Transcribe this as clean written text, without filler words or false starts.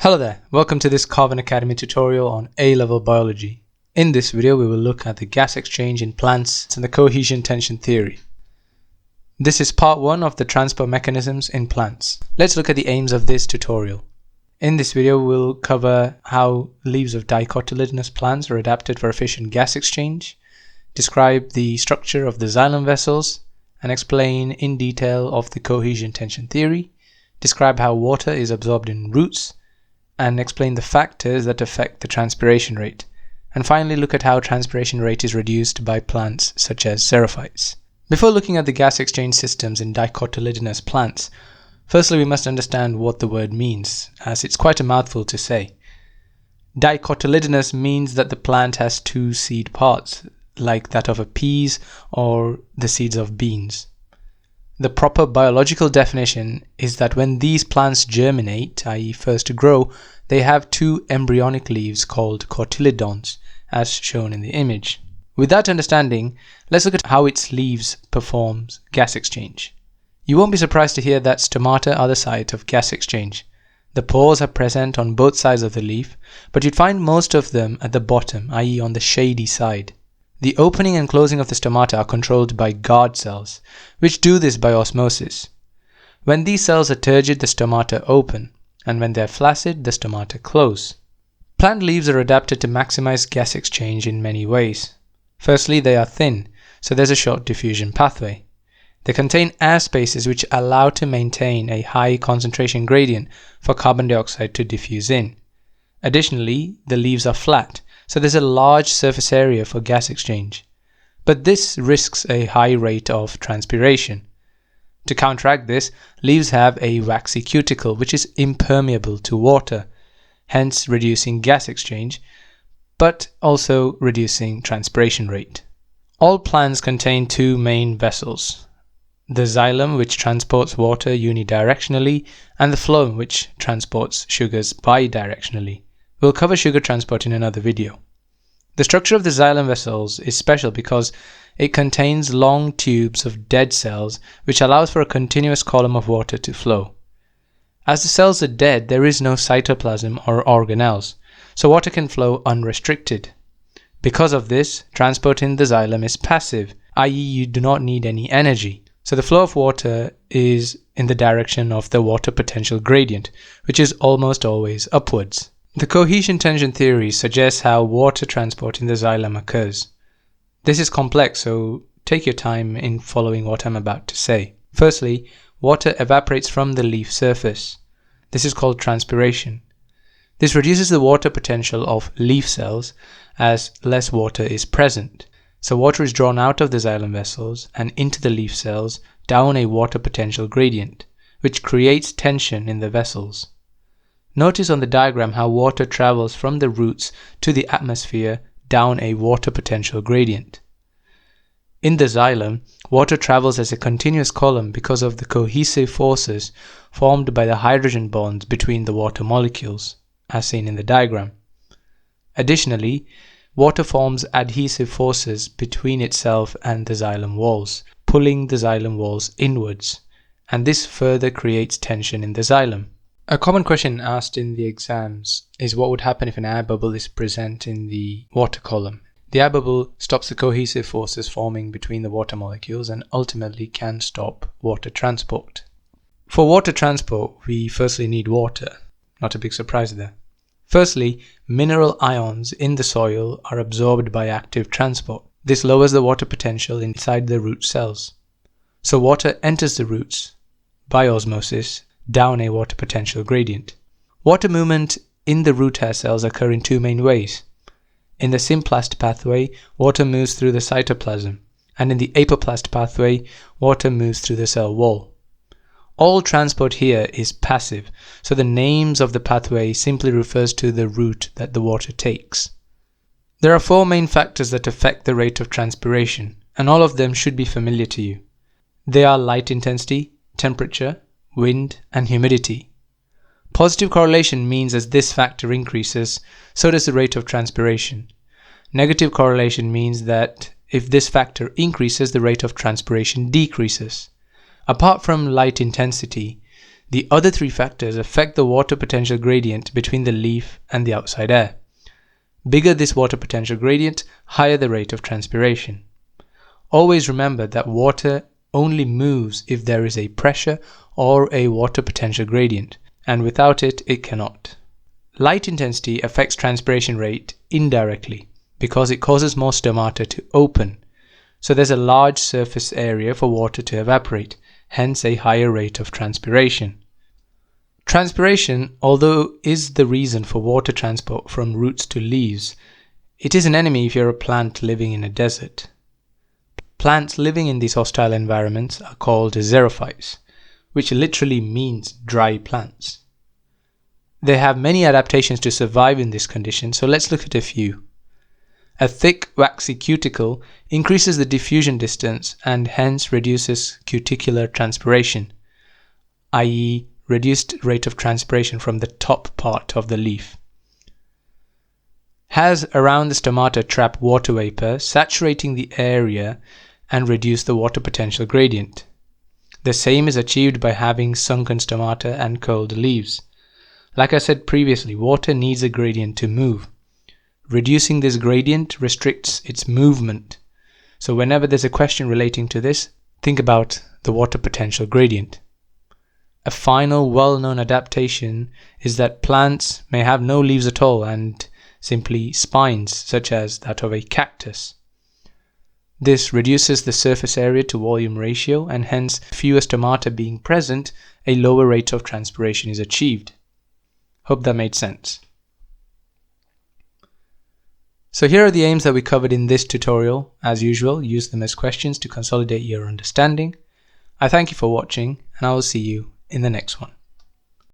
Hello there, welcome to this Carbon Academy tutorial on A-level biology. In this video we will look at the gas exchange in plants and the cohesion tension theory. This is part 1 of the transport mechanisms in plants. Let's look at the aims of this tutorial. In this video we'll cover how leaves of dicotyledonous plants are adapted for efficient gas exchange, describe the structure of the xylem vessels, and explain in detail of the cohesion tension theory, describe how water is absorbed in roots, and explain the factors that affect the transpiration rate, and finally look at how transpiration rate is reduced by plants such as xerophytes. Before looking at the gas exchange systems in dicotyledonous plants, firstly we must understand what the word means, as it's quite a mouthful to say. Dicotyledonous means that the plant has two seed parts, like that of a peas or the seeds of beans. The proper biological definition is that when these plants germinate, i.e. first grow, they have two embryonic leaves called cotyledons, as shown in the image. With that understanding, let's look at how its leaves performs gas exchange. You won't be surprised to hear that stomata are the site of gas exchange. The pores are present on both sides of the leaf, but you'd find most of them at the bottom, i.e. on the shady side. The opening and closing of the stomata are controlled by guard cells, which do this by osmosis. When these cells are turgid, the stomata open, and when they are flaccid, the stomata close. Plant leaves are adapted to maximize gas exchange in many ways. Firstly, they are thin, so there's a short diffusion pathway. They contain air spaces which allow to maintain a high concentration gradient for carbon dioxide to diffuse in. Additionally, the leaves are flat, so there's a large surface area for gas exchange. But this risks a high rate of transpiration. To counteract this, leaves have a waxy cuticle which is impermeable to water, hence reducing gas exchange, but also reducing transpiration rate. All plants contain two main vessels: the xylem, which transports water unidirectionally, and the phloem, which transports sugars bidirectionally. We'll cover sugar transport in another video. The structure of the xylem vessels is special because it contains long tubes of dead cells which allows for a continuous column of water to flow. As the cells are dead, there is no cytoplasm or organelles, so water can flow unrestricted. Because of this, transport in the xylem is passive, i.e. you do not need any energy, so the flow of water is in the direction of the water potential gradient, which is almost always upwards. The cohesion tension theory suggests how water transport in the xylem occurs. This is complex, so take your time in following what I'm about to say. Firstly, water evaporates from the leaf surface. This is called transpiration. This reduces the water potential of leaf cells as less water is present. So water is drawn out of the xylem vessels and into the leaf cells down a water potential gradient, which creates tension in the vessels. Notice on the diagram how water travels from the roots to the atmosphere down a water potential gradient. In the xylem, water travels as a continuous column because of the cohesive forces formed by the hydrogen bonds between the water molecules, as seen in the diagram. Additionally, water forms adhesive forces between itself and the xylem walls, pulling the xylem walls inwards, and this further creates tension in the xylem. A common question asked in the exams is what would happen if an air bubble is present in the water column. The air bubble stops the cohesive forces forming between the water molecules and ultimately can stop water transport. For water transport, we firstly need water. Not a big surprise there. Firstly, mineral ions in the soil are absorbed by active transport. This lowers the water potential inside the root cells. So water enters the roots by osmosis down a water potential gradient. Water movement in the root hair cells occur in two main ways. In the symplast pathway, water moves through the cytoplasm, and in the apoplast pathway, water moves through the cell wall. All transport here is passive, so the names of the pathway simply refers to the route that the water takes. There are four main factors that affect the rate of transpiration, and all of them should be familiar to you. They are light intensity, temperature, wind, and humidity. Positive correlation means as this factor increases, so does the rate of transpiration. Negative correlation means that if this factor increases, the rate of transpiration decreases. Apart from light intensity, The other three factors affect the water potential gradient between the leaf and the outside air. Bigger this water potential gradient, higher the rate of transpiration. Always remember that water only moves if there is a pressure or a water potential gradient, and without it, it cannot. Light intensity affects transpiration rate indirectly because it causes more stomata to open, so there's a large surface area for water to evaporate, hence a higher rate of transpiration. Transpiration, although is the reason for water transport from roots to leaves, it is an enemy if you're a plant living in a desert. Plants living in these hostile environments are called xerophytes, which literally means dry plants. They have many adaptations to survive in this condition, so let's look at a few. A thick, waxy cuticle increases the diffusion distance and hence reduces cuticular transpiration, i.e., reduced rate of transpiration from the top part of the leaf. Hairs around the stomata trap water vapor, saturating the area and reduce the water potential gradient. The same is achieved by having sunken stomata and curled leaves. Like I said previously, water needs a gradient to move. Reducing this gradient restricts its movement. So whenever there's a question relating to this, think about the water potential gradient. A final well-known adaptation is that plants may have no leaves at all and simply spines, such as that of a cactus. This reduces the surface area to volume ratio, and hence fewer stomata being present, a lower rate of transpiration is achieved. Hope that made sense. So here are the aims that we covered in this tutorial. As usual, use them as questions to consolidate your understanding. I thank you for watching, and I will see you in the next one.